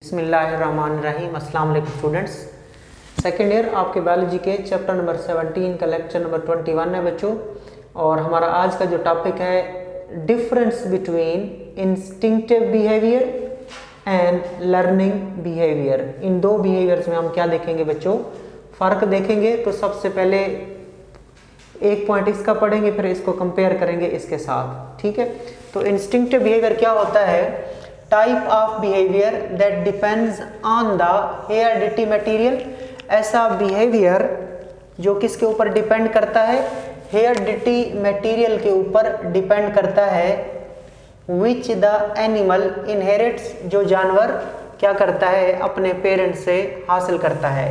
बिस्मिल्लाहिर्रहमानिर्रहीम। अस्सलाम वालेकुम स्टूडेंट्स। सेकेंड ईयर आपके बायोलॉजी के चैप्टर नंबर 17 का लेक्चर नंबर 21 है बच्चों। और हमारा आज का जो टॉपिक है difference between instinctive behaviour and learning behaviour. इन दो बिहेवियर्स में हम क्या देखेंगे बच्चों, फ़र्क देखेंगे। तो सबसे पहले एक पॉइंट इसका पढ़ेंगे, फिर इसको कंपेयर करेंगे इसके साथ, ठीक है। तो इंस्टिंक्टिव बिहेवियर क्या होता है? Type of behaviour that depends on the heredity material. ऐसा बिहेवियर जो किसके ऊपर डिपेंड करता है? हेरिडिटी मटेरियल के ऊपर डिपेंड करता है। विच द एनिमल इनहेरिट्स, जो जानवर क्या करता है अपने पेरेंट्स से हासिल करता है।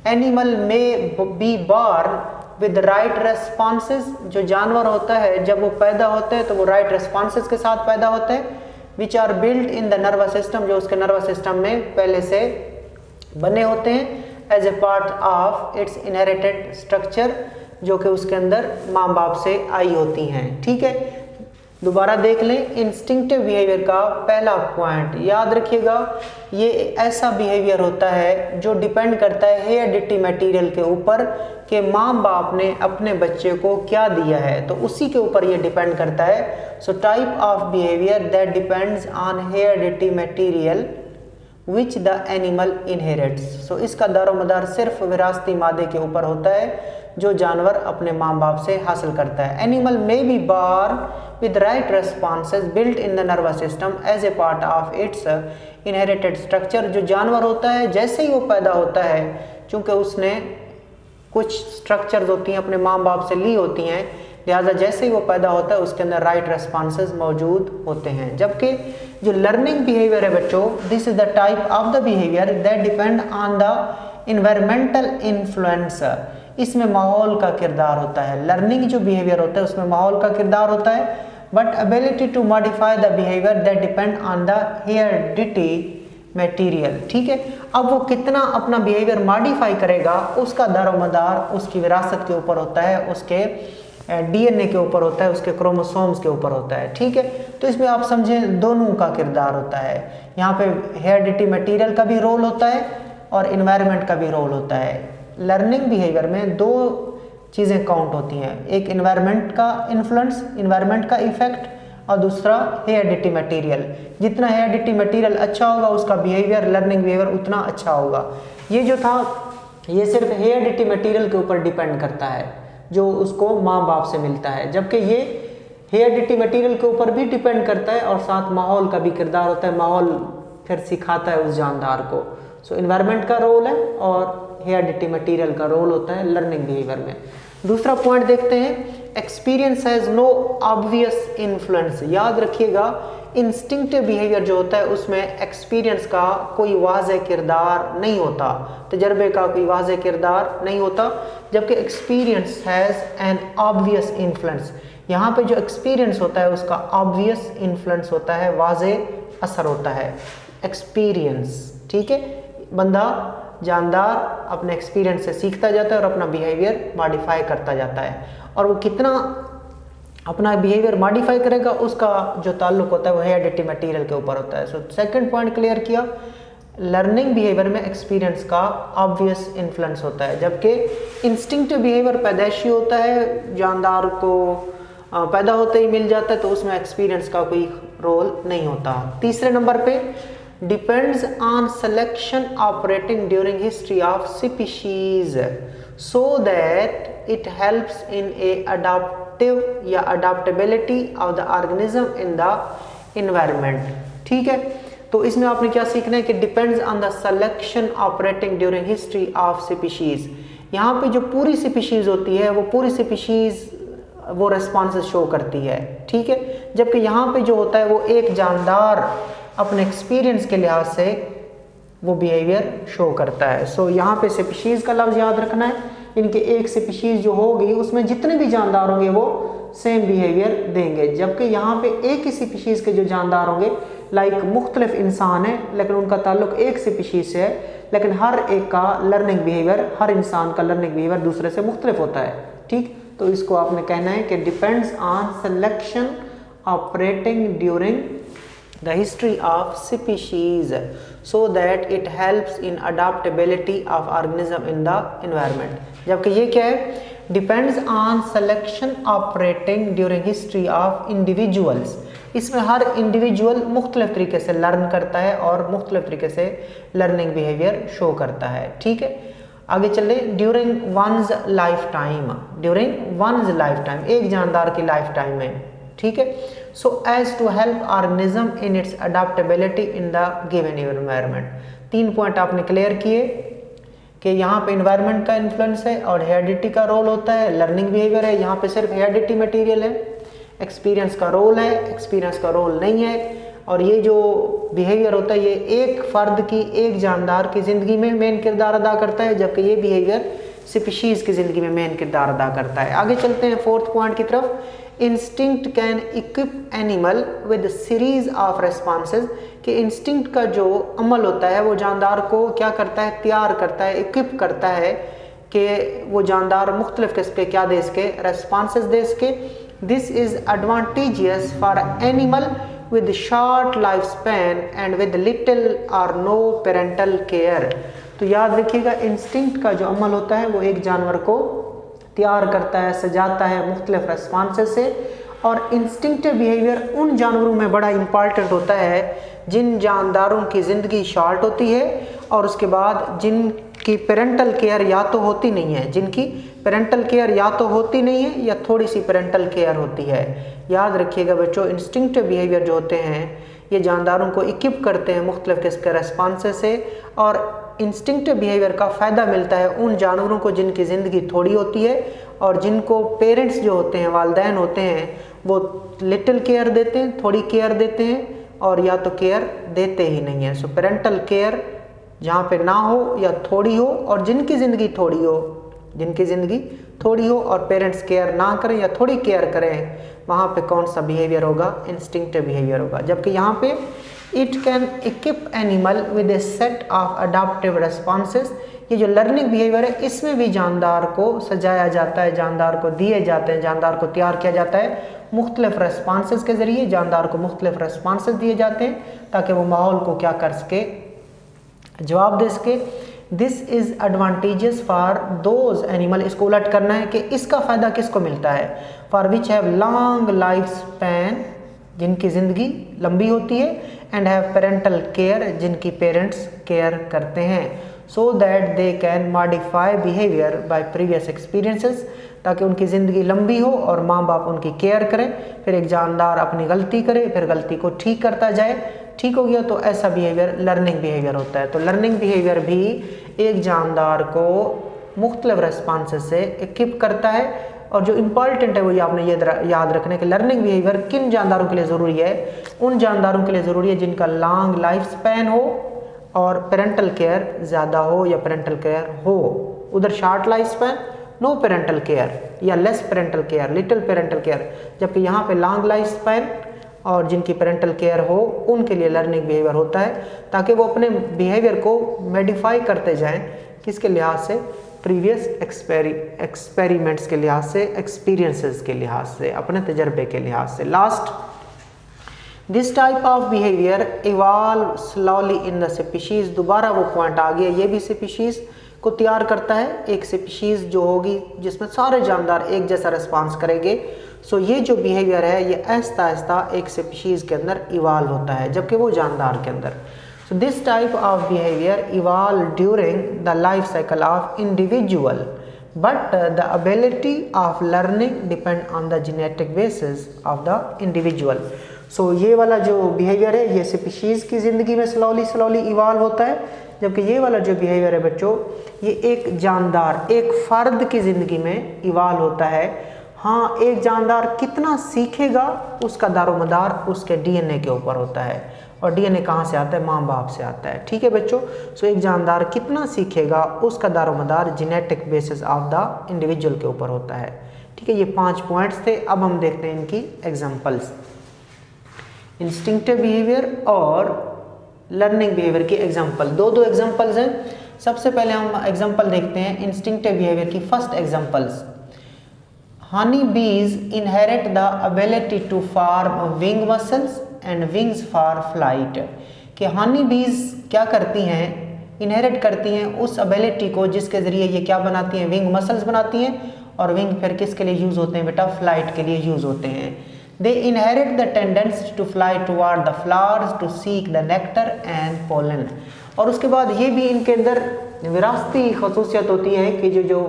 एनिमल में B born with right responses, जो जानवर होता है जब वो पैदा होता है तो वो राइट रेस्पॉन्सेज के साथ पैदा होता है। Which are built in the nervous system, जो उसके नर्वस सिस्टम में पहले से बने होते हैं as a part of its inherited structure, जो कि उसके अंदर माँ बाप से आई होती हैं, ठीक है। दोबारा देख लें, इंस्टिंक्टिव बिहेवियर का पहला पॉइंट याद रखिएगा, ये ऐसा बिहेवियर होता है जो डिपेंड करता है हेरिडिटी मटेरियल के ऊपर कि माँ बाप ने अपने बच्चे को क्या दिया है, तो उसी के ऊपर ये डिपेंड करता है। So type of behaviour that depends on heredity material which the animal inherits. So इसका दारोमदार सिर्फ विरासती मादे के ऊपर होता है जो जानवर अपने माँ बाप से हासिल करता है। Animal may be born with right responses built in the nervous system as a part of its inherited structure. जो जानवर होता है जैसे ही वो पैदा होता है, चूँकि उसने कुछ स्ट्रक्चर्स होती हैं अपने माँ बाप से ली होती हैं, लिहाजा जैसे ही वो पैदा होता है उसके अंदर राइट रेस्पॉन्सेज मौजूद होते हैं। जबकि जो लर्निंग बिहेवियर है बच्चों, this is the type of the behaviour that depend on the environmental influence. इसमें माहौल का किरदार होता है। लर्निंग जो बिहेवियर होता है उसमें माहौल का किरदार होता है, but ability to modify the behaviour that depend on the heredity material, ठीक है। अब वो कितना अपना बिहेवियर मॉडिफाई करेगा उसका दारोमदार उसकी विरासत के ऊपर होता है, उसके डीएनए के ऊपर होता है, उसके क्रोमोसोम्स के ऊपर होता है, ठीक है। तो इसमें आप समझें दोनों का किरदार होता है। यहाँ पे हेरिडिटी मटेरियल का भी रोल होता है और इन्वायरमेंट का भी रोल होता है। लर्निंग बिहेवियर में दो चीज़ें काउंट होती हैं, एक इन्वायरमेंट का इन्फ्लुएंस, इन्वायरमेंट का इफेक्ट, और दूसरा हेरिडिटी मटेरियल। जितना हेरिडिटी मटेरियल अच्छा होगा उसका बिहेवियर, लर्निंग बिहेवियर उतना अच्छा होगा। ये जो था ये सिर्फ हेरिडिटी मटेरियल के ऊपर डिपेंड करता है जो उसको माँ बाप से मिलता है, जबकि ये हेरिडिटी मटेरियल के ऊपर भी डिपेंड करता है और साथ माहौल का भी किरदार होता है। माहौल फिर सिखाता है उस जानदार को। सो इन्वायरमेंट का रोल है और हेरिडिटी मटेरियल का रोल होता है लर्निंग बिहेवियर में। दूसरा पॉइंट देखते हैं, experience has no obvious influence. याद रखिएगा, इंस्टिंक्टिव बिहेवियर जो होता है उसमें एक्सपीरियंस का कोई वाज़ेह किरदार नहीं होता, तजर्बे का कोई वाज़ेह किरदार नहीं होता, जबकि experience has an obvious influence. यहाँ पे जो एक्सपीरियंस होता है उसका ऑब्वियस इन्फ्लुएंस होता है, वाज़ेह असर होता है एक्सपीरियंस, ठीक है। बंदा जानदार अपने एक्सपीरियंस से सीखता जाता है और अपना बिहेवियर मॉडिफाई करता जाता है, और वो कितना अपना बिहेवियर मॉडिफाई करेगा उसका जो ताल्लुक होता है वो हेरिडिटी मटेरियल के ऊपर होता है। सो सेकंड पॉइंट क्लियर किया, लर्निंग बिहेवियर में एक्सपीरियंस का ऑब्वियस इन्फ्लुएंस होता है, जबकि इंस्टिंक्टिव बिहेवियर पैदाइशी होता है, जानदार को पैदा होते ही मिल जाता है, तो उसमें एक्सपीरियंस का कोई रोल नहीं होता। तीसरे नंबर पे depends on selection operating during history of species so that it helps in a adaptive या adaptability of the organism in the environment, ठीक है। तो इसमें आपने क्या सीखना है कि depends on the selection operating during history of species। यहाँ पे जो पूरी स्पीशीज होती है वो पूरी स्पीशीज वो रेस्पॉन्सेज शो करती है, ठीक है, जबकि यहाँ पे जो होता है वो एक जानदार अपने एक्सपीरियंस के लिहाज से वो बिहेवियर शो करता है। सो यहाँ पे स्पीशीज का लफ्ज़ याद रखना है, इनके एक स्पीशीज जो होगी उसमें जितने भी जानदार होंगे वो सेम बिहेवियर देंगे, जबकि यहाँ पे एक ही स्पीशीज के जो जानदार होंगे, लाइक मुख्तलिफ इंसान है लेकिन उनका ताल्लुक एक स्पीशीज से है, लेकिन हर एक का लर्निंग बिहेवियर, हर इंसान का लर्निंग बिहेवियर दूसरे से मुख्तलिफ होता है, ठीक। तो इसको आपने कहना है कि depends on selection operating during the history of species so that it helps in adaptability of organism in the environment. जबकि ये क्या है, depends on selection operating during history of individuals. इसमें हर इंडिविजुअल मुख्तलिफ तरीके से लर्न करता है और मुख्तलिफ तरीके से लर्निंग बिहेवियर शो करता है। ठीक है, आगे चले। During one's life time, during one's life time, एक जानदार की लाइफ टाइम में। ठीक है, so as to help organism in its adaptability in the given environment. 3 point आपने क्लियर किए कि यहाँ पे इन्वायरमेंट का इन्फ्लुएंस है और हेरिडिटी का रोल होता है, लर्निंग बिहेवियर है। यहाँ पे सिर्फ हेरिडिटी मटेरियल है, एक्सपीरियंस का रोल है, एक्सपीरियंस का रोल नहीं है। और ये जो बिहेवियर होता है ये एक फ़र्द की, एक जानदार की ज़िंदगी में मेन किरदार अदा करता है, जबकि ये बिहेवियर स्पीशीज़ की ज़िंदगी में मेन किरदार अदा करता है। आगे चलते हैं 4th पॉइंट की तरफ। Instinct can equip animal with series of responses, कि इंस्टिंक्ट का जो अमल होता है वो जानदार को क्या करता है, तैयार करता है, इक्विप करता है कि वो जानदार मुख्तलिफ किस्म के क्या दे सके, रेस्पॉन्सेज दे सके। This is advantageous for animal with short lifespan and with little or no parental care। तो याद रखिएगा, इंस्टिंक्ट का जो अमल होता है वो एक जानवर को तैयार करता है, सजाता है मुख्तलिफ रेस्पॉन्सेस से। और इंस्टिंक्टिव बिहेवियर उन जानवरों में बड़ा इंपॉर्टेंट होता है जिन जानदारों की ज़िंदगी शॉर्ट होती है और उसके बाद जिनकी पेरेंटल केयर या तो होती नहीं है, जिनकी पेरेंटल केयर या तो होती नहीं है या थोड़ी सी पेरेंटल केयर होती है। याद रखिएगा बच्चों, इंस्टिंक्टिव बिहेवियर जो होते हैं ये जानदारों को इक्विप करते हैं मुख्तलिफ किस्म के रेस्पॉन्सेस से। और इंस्टिंक्टिव बिहेवियर का फ़ायदा मिलता है उन जानवरों को जिनकी ज़िंदगी थोड़ी होती है और जिनको पेरेंट्स जो होते हैं, वालिदैन होते हैं, वो लिटिल केयर देते हैं, थोड़ी केयर देते हैं और या तो केयर देते ही नहीं है। सो पेरेंटल केयर जहाँ पे ना हो या थोड़ी हो, और जिनकी ज़िंदगी थोड़ी हो, जिनकी ज़िंदगी थोड़ी हो और पेरेंट्स केयर ना करें या थोड़ी केयर करें, वहाँ पे कौन सा बिहेवियर होगा, इंस्टिंक्टिव बिहेवियर होगा। जबकि यहाँ पे it can equip animal with A set of adaptive responses, ये जो लर्निंग बिहेवियर है इसमें भी जानदार को सजाया जाता है, जानदार को दिए जाते हैं, जानदार को तैयार किया जाता है मुख्तलिफ रेस्पॉन्सेज के ज़रिए। जानदार को मुख्तलिफ रेस्पॉन्सेज दिए जाते हैं ताकि वो माहौल को क्या कर सके, जवाब दे सके। This is advantages for those animal, इसको उलट करना है कि इसका फ़ायदा किसको मिलता है, for which have long life span, जिनकी ज़िंदगी लंबी होती है, एंड हैव पेरेंटल केयर, जिनकी पेरेंट्स केयर करते हैं, so that they can modify behaviour bye previous experiences, ताकि उनकी ज़िंदगी लंबी हो और माँ बाप उनकी केयर करें, फिर एक जानदार अपनी गलती करे, फिर गलती को ठीक करता जाए, ठीक हो गया तो ऐसा बिहेवियर लर्निंग बिहेवियर होता है। तो लर्निंग बिहेवियर भी एक जानदार को मुख्तलिफ रेस्पॉन्सेज से इक्विप करता है। और जो इम्पॉर्टेंट है वो ये आपने ये याद रखना कि लर्निंग बिहेवियर किन जानदारों के लिए ज़रूरी है, उन जानदारों के लिए ज़रूरी है जिनका लॉन्ग लाइफ स्पैन हो और पेरेंटल केयर ज़्यादा हो या पेरेंटल केयर हो। उधर short life span, no parental care या less parental care, little parental care, जबकि यहाँ पे लॉन्ग लाइफ स्पैन और जिनकी पेरेंटल केयर हो उनके लिए लर्निंग बिहेवियर होता है, ताकि वो अपने बिहेवियर को मॉडिफाई करते जाएं, किसके लिहाज से, प्रीवियस एक्सपेरिमेंट्स के लिहाज से, एक्सपीरियंसेस के लिहाज से, अपने तजर्बे के लिहाज से। Last, this type of behaviour evolve slowly in the species, दोबारा वो पॉइंट आ गया, ये भी स्पीशीज़ को तैयार करता है, एक स्पीशीज़ जो होगी जिसमें सारे जानदार एक जैसा रिस्पॉन्स करेंगे। सो ये जो बिहेवियर है ये आहिस्ता आहिस्ता एक स्पीशीज़ के अंदर इवॉल्व होता है, जबकि वो जानदार के अंदर। So this type of behaviour evolve during the life cycle of individual, but the ability of learning depend on the genetic basis of the individual. So ये वाला जो बिहेवियर है ये स्पीशीज़ की ज़िंदगी में स्लोली इवॉल्व होता है, जबकि ये वाला जो बिहेवियर है बच्चों ये एक जानदार, एक फ़र्द की ज़िंदगी में इवॉल्व होता है। हाँ, एक जानदार कितना सीखेगा उसका दारोमदार उसके डीएनए के ऊपर होता है, और डीएनए कहाँ से आता है, माँ बाप से आता है। ठीक है बच्चों, सो एक जानदार कितना सीखेगा उसका दारोमदार genetic basis of the individual के ऊपर होता है। ठीक है, ये 5 पॉइंट्स थे। अब हम देखते हैं इनकी एग्जांपल्स, इंस्टिंक्टिव बिहेवियर और लर्निंग बिहेवियर की एग्जांपल। दो एग्जांपल्स हैं। सबसे पहले हम एग्जांपल देखते हैं इंस्टिंक्टिव बिहेवियर की। First examples, honey bees inherit the ability to form wing muscles and wings for flight. कि हनी बीज क्या करती हैं, इनहेरिट करती हैं उस एबिलिटी को जिसके ज़रिए ये क्या बनाती हैं, विंग मसल्स बनाती हैं, और विंग फिर किसके लिए यूज़ होते हैं बेटा, फ्लाइट के लिए यूज़ होते हैं। They inherit the tendency to fly toward the flowers to seek the nectar and pollen. और उसके बाद ये भी इनके अंदर विरासती खसूसियत होती है कि जो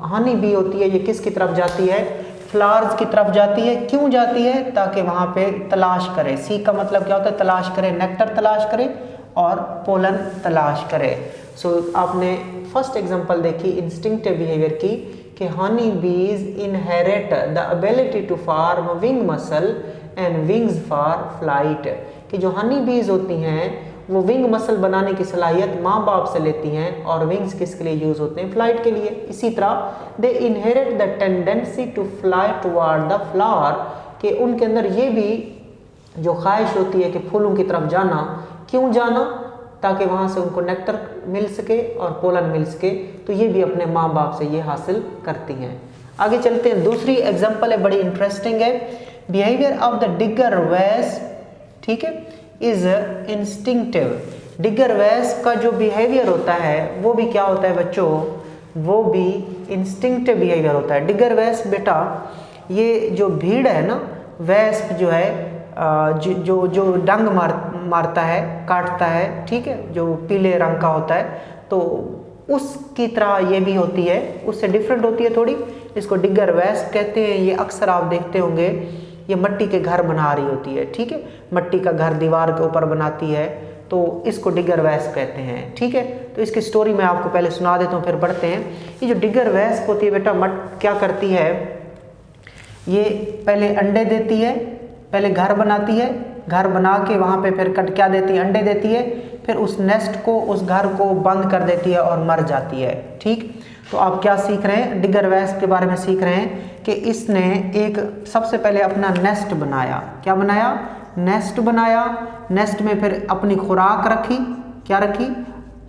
हनी बी होती है ये किसकी तरफ जाती है, फ्लावर्स की तरफ जाती है। क्यों जाती है, ताकि वहाँ पे तलाश करे। सीक का मतलब क्या होता है, तलाश करे, नेक्टर तलाश करे और पोलन तलाश करे। सो आपने फर्स्ट एग्जांपल देखी इंस्टिंक्टिव बिहेवियर की कि honey bees inherit the ability to form wing muscle and wings for flight. कि जो हनी बीज होती हैं वो विंग मसल बनाने की सलाहियत माँ बाप से लेती हैं और विंग्स किसके लिए यूज़ होते हैं, फ्लाइट के लिए। इसी तरह they inherit the tendency to fly toward the flower, कि उनके अंदर ये भी जो ख्वाहिश होती है कि फूलों की तरफ जाना। क्यों जाना, ताकि वहाँ से उनको नेक्टर मिल सके और पोलन मिल सके। तो ये भी अपने माँ बाप से ये हासिल करती हैं। आगे चलते हैं, दूसरी एग्जाम्पल है, बड़ी इंटरेस्टिंग है। बिहेवियर ऑफ द डिगर वेस, ठीक है, इज इंस्टिंक्टिव। डिगर वेस का जो बिहेवियर होता है वो भी क्या होता है बच्चों, वो भी इंस्टिंक्टिव बिहेवियर होता है। डिगर वेस बेटा ये जो भीड़ है ना, वेस्प जो है जो डंग मारता है, काटता है, ठीक है, जो पीले रंग का होता है, तो उसकी तरह ये भी होती है, उससे डिफरेंट होती है थोड़ी। इसको डिगर वेस्प कहते हैं। ये अक्सर आप देखते होंगे ये मट्टी के घर बना रही होती है, ठीक है, मट्टी का घर दीवार के ऊपर बनाती है, तो इसको डिगर वेस्प कहते हैं, ठीक है। तो इसकी स्टोरी मैं आपको पहले सुना देता हूँ, फिर बढ़ते हैं। ये जो डिगर वेस्प होती है बेटा, क्या करती है, ये पहले अंडे देती है, पहले घर बनाती है, घर बना के वहाँ पे फिर क्या देती है, अंडे देती है, फिर उस नेस्ट को, उस घर को बंद कर देती है और मर जाती है, ठीक। तो आप क्या सीख रहे हैं, डिगर वेस्प के बारे में सीख रहे हैं कि इसने एक सबसे पहले अपना नेस्ट बनाया। क्या बनाया, नेस्ट बनाया। नेस्ट में फिर अपनी खुराक रखी, क्या रखी,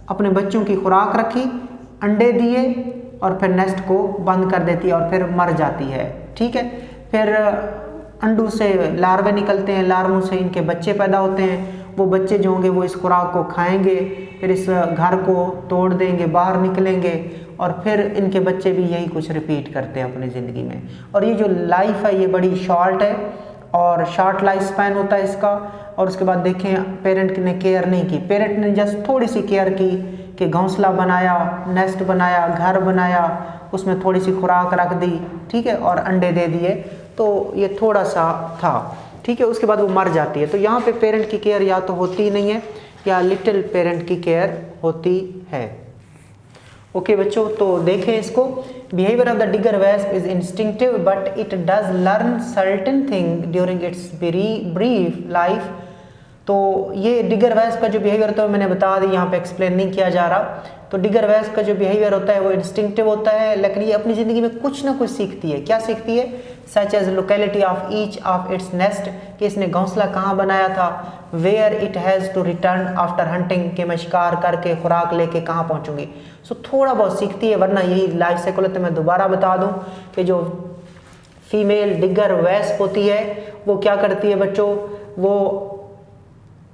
अपने बच्चों की खुराक रखी, अंडे दिए और फिर नेस्ट को बंद कर देती है और फिर मर जाती है, ठीक है। फिर अंडों से लार्वे निकलते हैं, लार्वों से इनके बच्चे पैदा होते हैं। वो बच्चे जो होंगे वो इस खुराक को खाएंगे, फिर इस घर को तोड़ देंगे, बाहर निकलेंगे और फिर इनके बच्चे भी यही कुछ रिपीट करते हैं अपनी ज़िंदगी में। और ये जो लाइफ है ये बड़ी शॉर्ट है और शॉर्ट लाइफ स्पैन होता है इसका। और उसके बाद देखें, पेरेंट ने केयर नहीं की, पेरेंट ने जस्ट थोड़ी सी केयर की कि घोंसला बनाया, नेस्ट बनाया, घर बनाया, उसमें थोड़ी सी खुराक रख दी, ठीक है, और अंडे दे दिए, तो ये थोड़ा सा था, ठीक है। उसके बाद वो मर जाती है। तो यहाँ पे पेरेंट की केयर या तो होती ही नहीं है या लिटिल पेरेंट की केयर होती है। ओके बच्चों, तो देखें इसको। Behaviour of the digger wasp is instinctive but it does learn certain thing during its brief life. तो ये डिगर वेस्प का जो बिहेवियर होता है मैंने बता दी, यहाँ पे एक्सप्लेन नहीं किया जा रहा। तो डिगर वेस्प का जो बिहेवियर होता है वो इंस्टिंक्टिव होता है, लेकिन ये अपनी ज़िंदगी में कुछ ना कुछ सीखती है। क्या सीखती है, such as locality of each of its nest, कि इसने घोंसला कहाँ बनाया था, where it has to return after hunting, कि मैं शिकार करके खुराक लेके कहाँ पहुँचूंगी। सो थोड़ा बहुत सीखती है, वरना यही लाइफ साइकिल है। मैं दोबारा बता दूँ कि जो फीमेल डिगर वेस्प होती है वो क्या करती है बच्चों, वो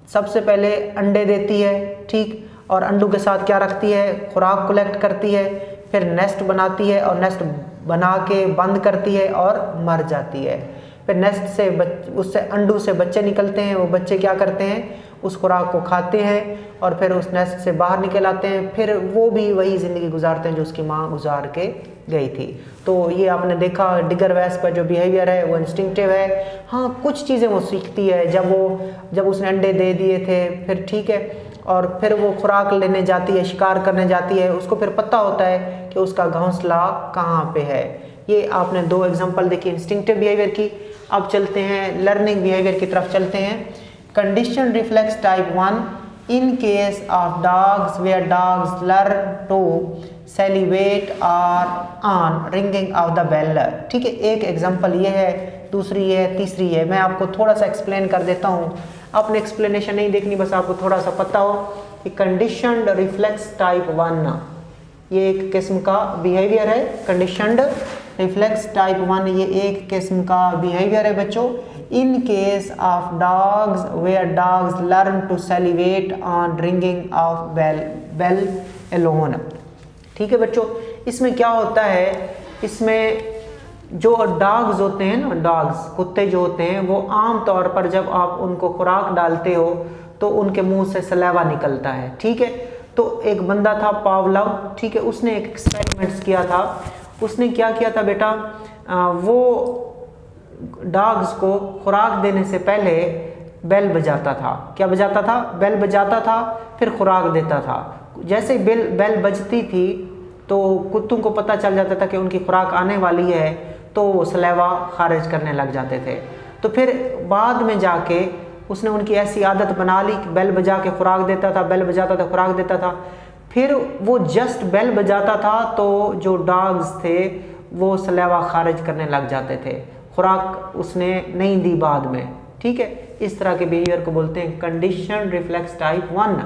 सबसे पहले अंडे देती है, ठीक, और अंडों के साथ क्या रखती है, खुराक कलेक्ट करती है, फिर नेस्ट बनाती है और नेस्ट बना के बंद करती है और मर जाती है। फिर नेस्ट से उससे अंडों से बच्चे निकलते हैं, वो बच्चे क्या करते हैं, उस खुराक को खाते हैं और फिर उस नेस्ट से बाहर निकल आते हैं, फिर वो भी वही ज़िंदगी गुजारते हैं जो उसकी माँ गुजार के गई थी। तो ये आपने देखा डिगर वेस्प का जो बिहेवियर है वो इंस्टिंक्टिव है। हाँ, कुछ चीज़ें वो सीखती है, जब उसने अंडे दे दिए थे फिर ठीक है, और फिर वो खुराक लेने जाती है, शिकार करने जाती है, उसको फिर पता होता है कि उसका घोंसला कहाँ पे है। ये आपने दो एग्जांपल देखी इंस्टिंक्टिव बिहेवियर की। अब चलते हैं लर्निंग बिहेवियर की तरफ चलते हैं। Condition reflex type 1 in case of dogs where dogs learn to celebrate on ringing of the bell. ठीक है, एक एग्जांपल ये है, दूसरी ये है, तीसरी है। मैं आपको थोड़ा सा एक्सप्लेन कर देता हूँ, आपने एक्सप्लेनेशन नहीं देखनी, बस आपको थोड़ा सा पता हो कि कंडीशनड रिफ्लेक्स टाइप 1 ये एक किस्म का बिहेवियर है। कंडीशनड रिफ्लेक्स टाइप 1 ये एक किस्म का बिहेवियर है बच्चों। In case of dogs where dogs learn to celebrate on drinking of bell alone. ठीक है बच्चों, इसमें क्या होता है, इसमें जो डॉग्स होते हैं ना, डॉग्स कुत्ते जो होते हैं, वो आम तौर पर जब आप उनको खुराक डालते हो तो उनके मुंह से सलेवा निकलता है। ठीक है, तो एक बंदा था पावलोव, ठीक है, उसने एक एक्सपेरिमेंट्स किया था। उसने क्या किया था बेटा, वो डॉग्स को खुराक देने से पहले बेल बजाता था। क्या बजाता था? बेल बजाता था, फिर खुराक देता था। जैसे बेल बजती थी तो कुत्तों को पता चल जाता था कि उनकी खुराक आने वाली है, तो वो सलेवा खारिज करने लग जाते थे। तो फिर बाद में जाके उसने उनकी ऐसी आदत बना ली कि बेल बजा के खुराक देता था, बेल बजाता था, खुराक देता था। फिर वो जस्ट बेल बजाता था तो जो डॉग्स थे वो सलेवा खारिज करने लग जाते थे, खुराक उसने नहीं दी बाद में। ठीक है, इस तरह के बिहेवियर को बोलते हैं कंडीशन रिफ्लेक्स टाइप 1।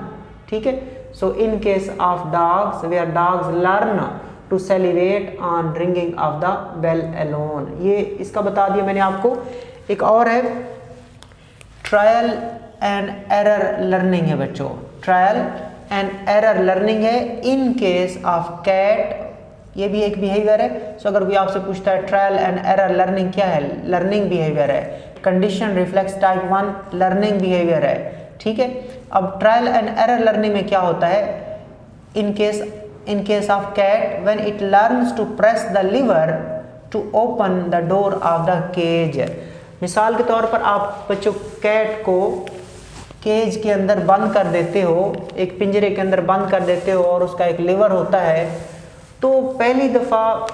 ठीक है, so in case of dogs where dogs learn to celebrate on drinking of the bell alone, ये इसका बता दिया मैंने आपको। एक और है ट्रायल एंड एरर लर्निंग है बच्चों, ट्रायल एंड एरर लर्निंग है इन केस ऑफ कैट, ये भी एक बिहेवियर है। सो अगर कोई आपसे पूछता है ट्रायल एंड एरर लर्निंग क्या है, लर्निंग बिहेवियर है, condition reflex type 1 learning behaviour है। ठीक है, अब ट्रायल एंड एरर लर्निंग में क्या होता है, in case of cat when it learns to press the lever to open the door of the cage. मिसाल के तौर पर आप बच्चों कैट को केज के अंदर बंद कर देते हो, एक पिंजरे के अंदर बंद कर देते हो और उसका एक लीवर होता है, तो पहली दफ़ा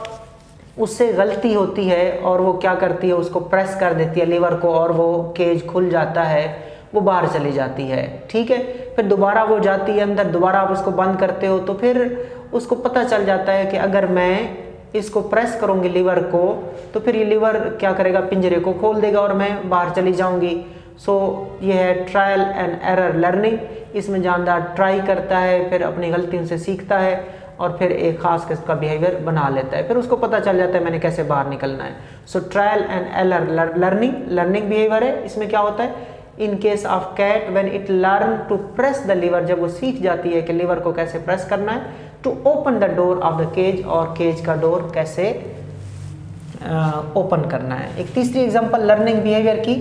उससे गलती होती है और वो क्या करती है, उसको प्रेस कर देती है लीवर को और वो केज खुल जाता है, वो बाहर चली जाती है। ठीक है, फिर दोबारा वो जाती है अंदर, दोबारा आप उसको बंद करते हो, तो फिर उसको पता चल जाता है कि अगर मैं इसको प्रेस करूँगी लीवर को तो फिर ये लीवर क्या करेगा, पिंजरे को खोल देगा और मैं बाहर चली जाऊँगी। सो ये है ट्रायल एंड एरर लर्निंग। इसमें जानदार ट्राई करता है, फिर अपनी गलतियों से सीखता है और फिर एक खास किस्म का बिहेवियर बना लेता है, फिर उसको पता चल जाता है मैंने कैसे बाहर निकलना है। So trial and error learning behaviour है। इसमें क्या होता है, in case of cat when it learn to press the lever, जब वो सीख जाती है कि लीवर को कैसे प्रेस करना है, to open the door of the cage, और केज का डोर कैसे ओपन करना है। एक तीसरी एग्जांपल लर्निंग बिहेवियर की,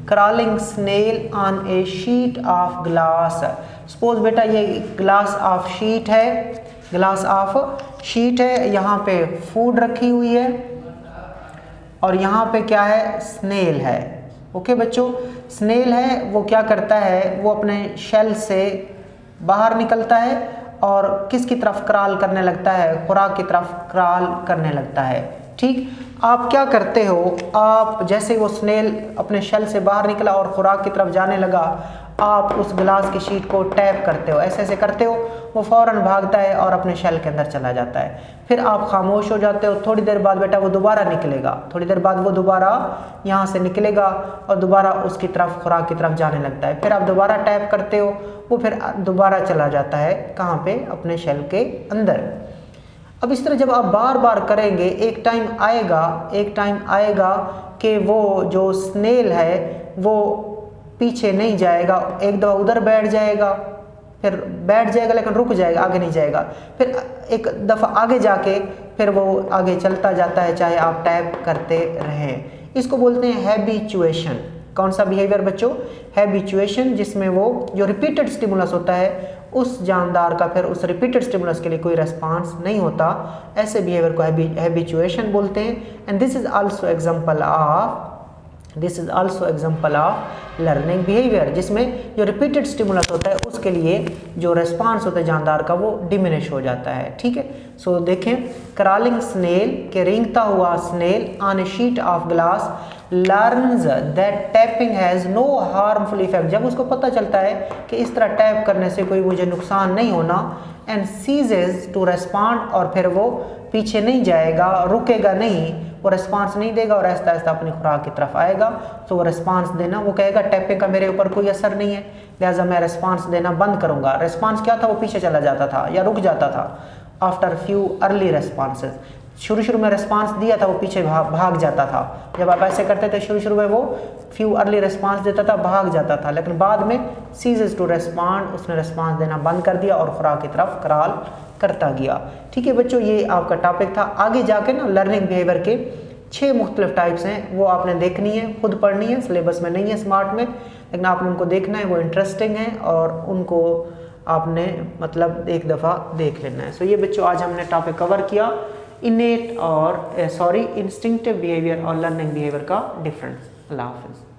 crawling snail on a sheet of glass. Suppose बेटा ये ग्लास ऑफ शीट है, ग्लास ऑफ शीट है, यहाँ पे फूड रखी हुई है और यहाँ पे क्या है, स्नेल है। ओके बच्चों, स्नेल है, वो क्या करता है, वो अपने शेल से बाहर निकलता है और किसकी तरफ क्रॉल करने लगता है, खुराक की तरफ क्रॉल करने लगता है। ठीक, आप क्या करते हो, आप जैसे वो स्नेल अपने शेल से बाहर निकला और खुराक की तरफ जाने लगा, आप उस गिलास की शीट को टैप करते हो, ऐसे ऐसे करते हो, वो फौरन भागता है और अपने शेल के अंदर चला जाता है। फिर आप खामोश हो जाते हो, थोड़ी देर बाद बेटा वो दोबारा निकलेगा, थोड़ी देर बाद वो दोबारा यहाँ से निकलेगा और दोबारा उसकी तरफ खुराक की तरफ जाने लगता है। फिर आप दोबारा टैप करते हो, वो फिर दोबारा चला जाता है, कहाँ पे, अपने शेल के अंदर। अब इस तरह जब आप बार बार करेंगे, एक टाइम आएगा कि वो जो स्नेल है वो पीछे नहीं जाएगा, एक दफ़ा उधर बैठ जाएगा, फिर बैठ जाएगा लेकिन रुक जाएगा, आगे नहीं जाएगा, फिर एक दफ़ा आगे जाके फिर वो आगे चलता जाता है, चाहे आप टैप करते रहें। इसको बोलते हैं हैबिचुएशन। कौन सा बिहेवियर बच्चों, हैबिचुएशन, जिसमें वो जो रिपीटेड स्टिमुलस होता है उस जानदार का फिर उस रिपीटेड स्टिमुलस के लिए कोई रेस्पॉन्स नहीं होता, ऐसे बिहेवियर को हैबिचुएशन बोलते हैं। And this is also example of learning behaviour, जिसमें जो रिपीटेड स्टिमुलस होता है उसके लिए जो रेस्पॉन्स होता है जानदार का वो डिमिनिश हो जाता है। ठीक है, सो देखें, क्रॉलिंग स्नेल के रेंगता हुआ snail on a sheet of glass learns that tapping has no harmful effect. जब उसको पता चलता है कि इस तरह टैप करने से कोई मुझे नुकसान नहीं होना, एंड सीजेज टू रेस्पॉन्ड, और फिर वो पीछे नहीं जाएगा, रुकेगा नहीं, वो रेस्पॉन्स नहीं देगा और आहिस्ता आहिस्ता अपनी खुराक की तरफ आएगा। तो वो रेस्पॉन्स देना, वो कहेगा टैपिंग का मेरे ऊपर कोई असर नहीं है, लिहाजा मैं रेस्पॉन्स देना बंद करूँगा। रेस्पॉन्स क्या था, वो पीछे चला जाता था या रुक जाता था आफ्टर फ्यू अर्ली रेस्पॉन्सेज। शुरू में रिस्पांस दिया था वो पीछे भाग जाता था। जब आप ऐसे करते थे शुरू में वो फ्यू अर्ली रिस्पांस देता था, भाग जाता था, लेकिन बाद में सीजेस टू रिस्पॉन्ड, उसने रिस्पांस देना बंद कर दिया और खुराक की तरफ क्रॉल करता गया। ठीक है बच्चों, ये आपका टॉपिक था। आगे जाके ना लर्निंग बिहेवियर के 6 मुख्तलिफ टाइप्स हैं, वो आपने देखनी है, खुद पढ़नी है, सिलेबस में नहीं है स्मार्ट में, लेकिन आपने उनको देखना है, वो इंटरेस्टिंग है और उनको आपने मतलब एक दफ़ा देख लेना है। सो ये बच्चों आज हमने टॉपिक कवर किया इंस्टिंक्टिव बिहेवियर और लर्निंग बिहेवियर का डिफरेंस। अल्लाह हाफिज़।